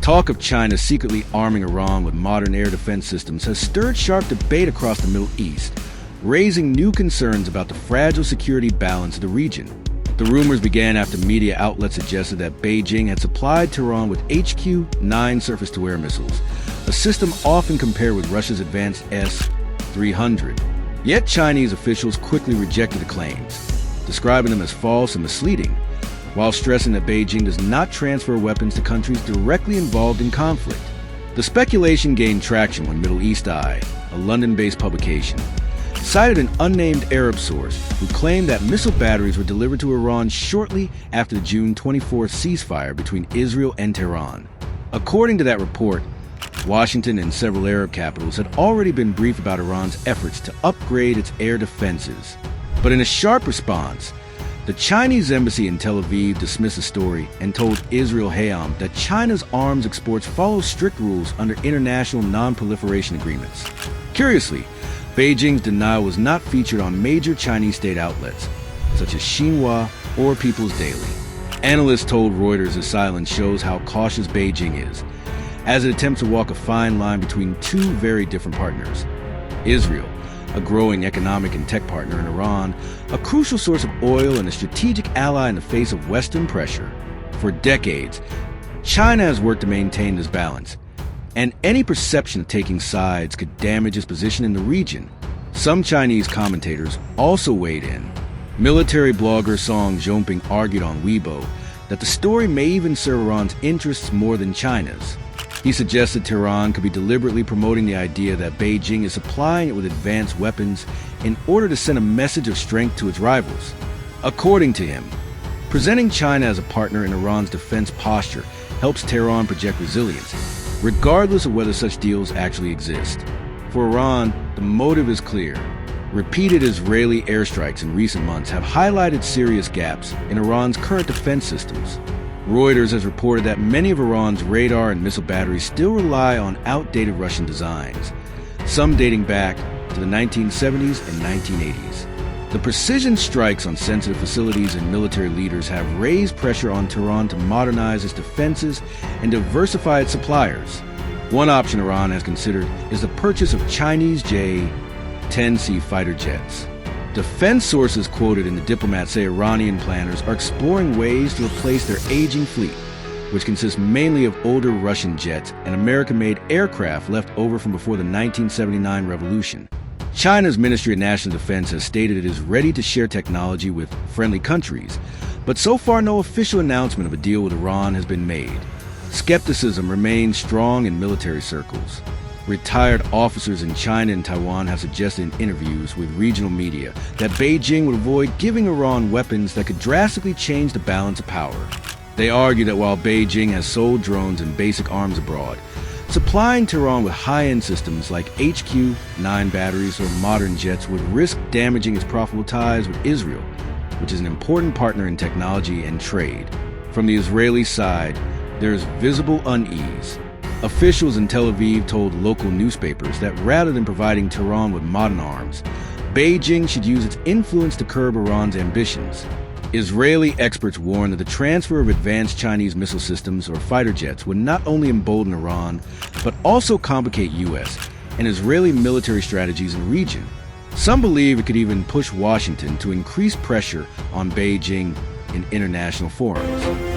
Talk of China secretly arming Iran with modern air defense systems has stirred sharp debate across the Middle East, raising new concerns about the fragile security balance of the region. The rumors began after media outlets suggested that Beijing had supplied Tehran with HQ-9 surface-to-air missiles, a system often compared with Russia's advanced S-300. Yet Chinese officials quickly rejected the claims, describing them as false and misleading, while stressing that Beijing does not transfer weapons to countries directly involved in conflict. The speculation gained traction when Middle East Eye, a London-based publication, cited an unnamed Arab source who claimed that missile batteries were delivered to Iran shortly after the June 24th ceasefire between Israel and Tehran. According to that report, Washington and several Arab capitals had already been briefed about Iran's efforts to upgrade its air defenses. But in a sharp response, the Chinese embassy in Tel Aviv dismissed the story and told Israel Hayam that China's arms exports follow strict rules under international non-proliferation agreements. Curiously, Beijing's denial was not featured on major Chinese state outlets, such as Xinhua or People's Daily. Analysts told Reuters the silence shows how cautious Beijing is, as it attempts to walk a fine line between two very different partners. Israel, a growing economic and tech partner in Iran, a crucial source of oil and a strategic ally in the face of Western pressure. For decades, China has worked to maintain this balance, and any perception of taking sides could damage its position in the region. Some Chinese commentators also weighed in. Military blogger Song Zhongping argued on Weibo that the story may even serve Iran's interests more than China's. He suggested Tehran could be deliberately promoting the idea that Beijing is supplying it with advanced weapons in order to send a message of strength to its rivals. According to him, presenting China as a partner in Iran's defense posture helps Tehran project resilience, regardless of whether such deals actually exist. For Iran, the motive is clear. Repeated Israeli airstrikes in recent months have highlighted serious gaps in Iran's current defense systems. Reuters has reported that many of Iran's radar and missile batteries still rely on outdated Russian designs, some dating back to the 1970s and 1980s. The precision strikes on sensitive facilities and military leaders have raised pressure on Tehran to modernize its defenses and diversify its suppliers. One option Iran has considered is the purchase of Chinese J10c fighter jets. Defense sources quoted in The Diplomat say Iranian planners are exploring ways to replace their aging fleet, which consists mainly of older Russian jets and American-made aircraft left over from before the 1979 revolution. China's Ministry of National Defense has stated it is ready to share technology with friendly countries, but so far no official announcement of a deal with Iran has been made. Skepticism remains strong in military circles. Retired officers in China and Taiwan have suggested in interviews with regional media that Beijing would avoid giving Iran weapons that could drastically change the balance of power. They argue that while Beijing has sold drones and basic arms abroad, supplying Tehran with high-end systems like HQ-9 batteries or modern jets would risk damaging its profitable ties with Israel, which is an important partner in technology and trade. From the Israeli side, there is visible unease. Officials in Tel Aviv told local newspapers that rather than providing Tehran with modern arms, Beijing should use its influence to curb Iran's ambitions. Israeli experts warn that the transfer of advanced Chinese missile systems or fighter jets would not only embolden Iran, but also complicate U.S. and Israeli military strategies in the region. Some believe it could even push Washington to increase pressure on Beijing in international forums.